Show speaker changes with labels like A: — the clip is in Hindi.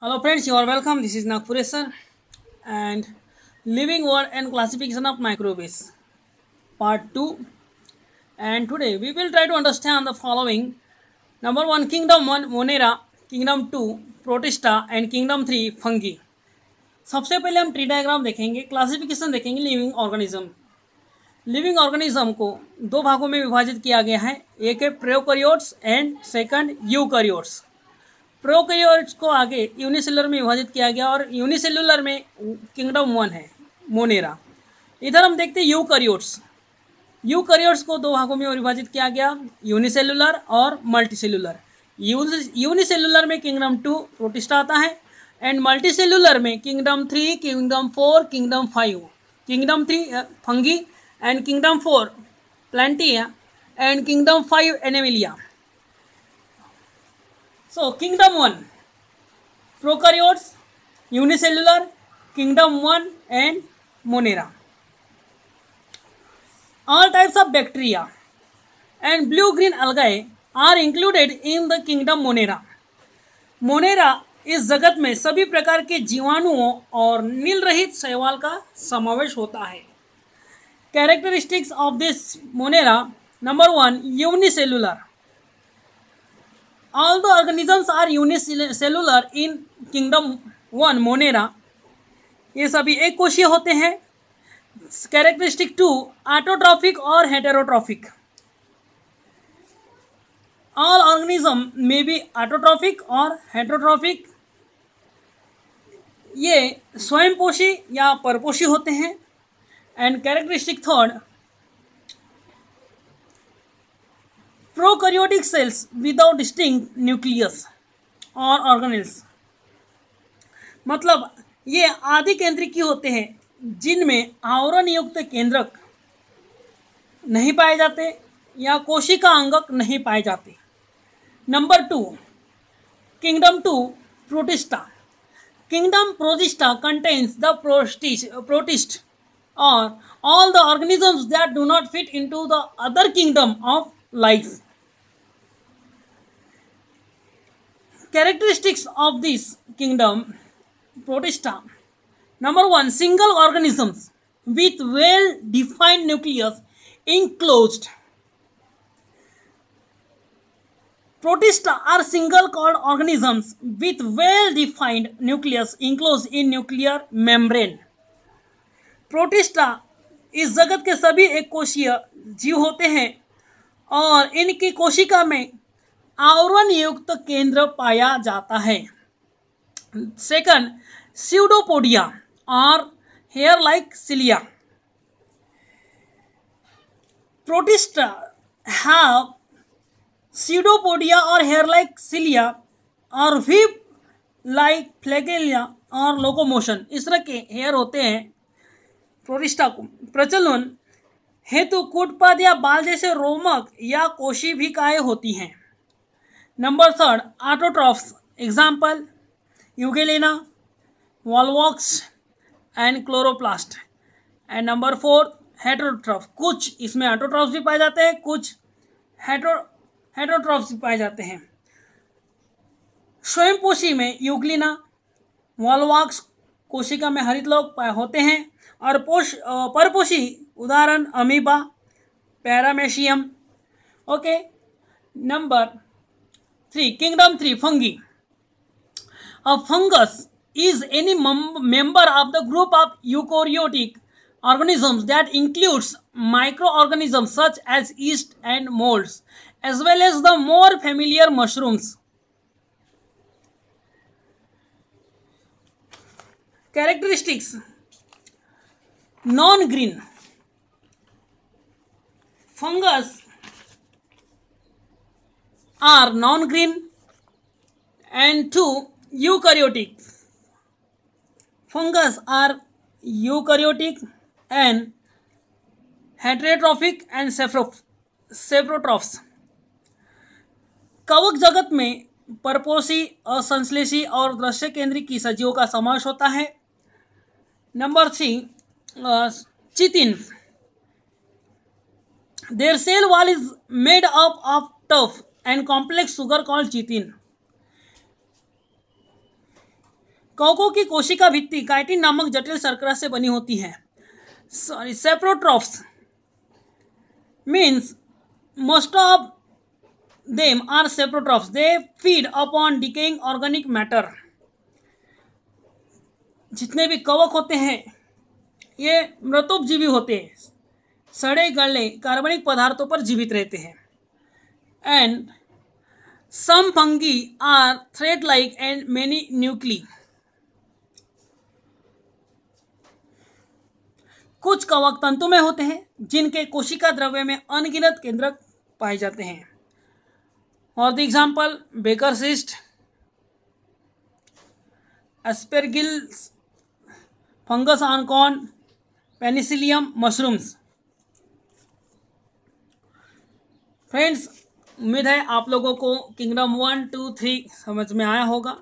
A: Hello friends, you are welcome. This is Nagpuresh sir and Living World and Classification of Microbes Part 2, and today we will try to understand the following. Number 1, Kingdom 1 Monera, Kingdom 2 Protista and Kingdom 3 Fungi. सबसे पहले हम ट्री डायग्राम देखेंगे, क्लासिफिकेशन देखेंगे लिविंग ऑर्गेनिज्म। लिविंग ऑर्गेनिज्म को दो भागों में विभाजित किया गया है, एक है prokaryotes and second eukaryotes. Prokaryotes को आगे यूनिसेलुलर में विभाजित किया गया और यूनिसेलुलर में किंगडम 1 है मोनेरा। इधर हम देखते हैं यूकैरियोट्स। यूकैरियोट्स को दो भागों में विभाजित किया गया, यूनिसेलुलर और मल्टीसेलुलर। यूनिसेलुलर में किंगडम 2 प्रोटिस्टा आता है एंड मल्टीसेलुलर में kingdom 3, kingdom 4, kingdom 5। Kingdom 3 fungi and kingdom 4 plantae and kingdom 5 animalia. So kingdom 1 prokaryotes, unicellular, kingdom 1 and monera. All types of bacteria and blue-green algae are included in the kingdom monera. Monera इस जगत में सभी प्रकार के जीवाणुओं और नील रहित शैवाल का समावेश होता है। Characteristics of this Monera, number 1 unicellular. All the organisms are unicellular in kingdom 1 monera. ये सभी एक कोशीय होते हैं। कैरेक्टरिस्टिक 2 ऑटोट्रॉफिक और heterotrophic. All organism may be autotrophic और हेटेरोट्रॉफिक। ये स्वयंपोषी या परपोषी होते हैं। And characteristic 3 prokaryotic cells without distinct nucleus और ऑर्गेनेल्स। मतलब ये आदि केंद्रिकी होते हैं जिनमें आवरण युक्त केंद्रक नहीं पाए जाते या कोशिका अंगक नहीं पाए जाते। Number 2 kingdom 2 protista. Kingdom protista contains the protist और all the organisms that do not fit into the other kingdom of life. Characteristics of this kingdom protista, number 1 single organisms with well defined nucleus enclosed. Protista are single celled organisms with well defined nucleus enclosed in nuclear membrane. Protista इस जगत के सभी एक कोशीय जीव होते हैं और इनकी कोशिका में आवरण युक्त केंद्र पाया जाता है। सेकंड स्यूडोपोडिया और hair like cilia. Protista have pseudopodia और हेयर लाइक सिलिया और व्हीप लाइक फ्लैगेलिया और लोकोमोशन। इस तरह के हेयर होते हैं प्रोटिस्टा को। प्रचलन हेतु कूटपाद या बाल जैसे रोमक या कोशिभिकाएं होती हैं। Number 3 autotrophs, example euglena, volvox and chloroplast. And number 4 heterotroph, कुछ इसमें ऑटोट्रॉफ्स भी पाए जाते हैं, कुछ हेटेरोट्रॉफ्स भी पाए जाते हैं। स्वयंपोषी में यूग्लिना, वॉलवॉक्स कोशिका में हरित लोग होते हैं और परपोषी उदाहरण amoeba, paramecium. Okay, number 3 kingdom 3 fungi. A fungus is any member of the group of eukaryotic organisms that includes microorganisms such as yeast and molds, as well as the more familiar mushrooms. Characteristics: non-green fungus are non-green, and 2 eukaryotic fungus are eukaryotic and heterotrophic and saprotrophs. कवक जगत में परपोषी, असंश्लेषी और दृश्य केंद्रिकी सजीवों का समावेश होता है। Number 3 chitin. Their cell wall is made up of tough and complex sugar called chitin. कवकों की कोशिका भित्ति काइटिन नामक जटिल शर्करा से बनी होती है. Sorry, saprotrophs means most of them are saprotrophs. They feed upon decaying organic matter. जितने भी कवक होते हैं ये मृतोपजीवी होते हैं, सड़े गले कार्बनिक पदार्थों पर जीवित रहते हैं. And some fungi are thread like and many nuclei. कुछ कवक तंतु में होते हैं जिनके कोशिका द्रव्य में अनगिनत केंद्रक पाए जाते हैं. और the example baker yeast, aspergillus, fungus on corn, penicillium mushrooms. Friends, उम्मीद है आप लोगों को किंगडम 1, 2, 3 समझ में आया होगा.